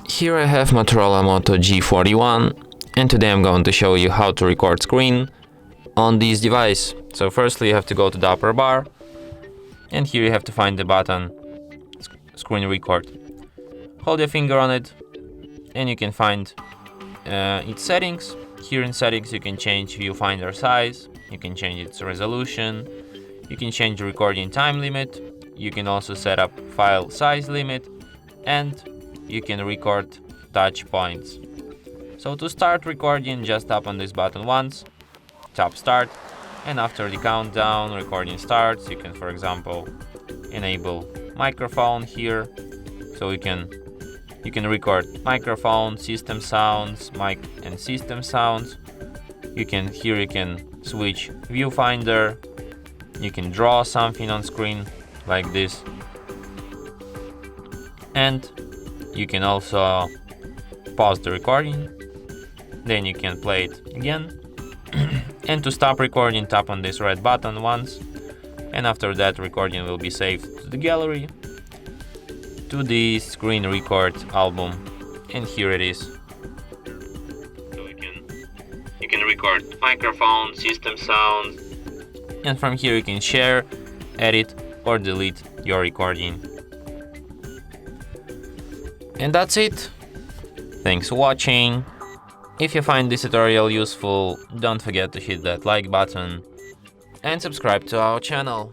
Here I have Motorola Moto G41, and today I'm going to show you how to record screen on this device. So firstly you have to go to the upper bar, and here you have to find the button screen record. Hold your finger on it and you can find its settings. Here in settings you can change viewfinder size, you can change its resolution, you can change the recording time limit, you can also set up file size limit, and you can record touch points. So to start recording, just tap on this button once, tap start, and after the countdown recording starts, you can, for example, enable microphone here, so you can record microphone, system sounds, mic and system sounds. You can switch viewfinder, you can draw something on screen like this, and you can also pause the recording, then you can play it again. And to stop recording, tap on this red button once, and after that recording will be saved to the gallery, to the screen record album, and here it is. So you can record microphone, system sound, and from here you can share, edit or delete your recording. And that's it. Thanks for watching. If you find this tutorial useful, don't forget to hit that like button and subscribe to our channel.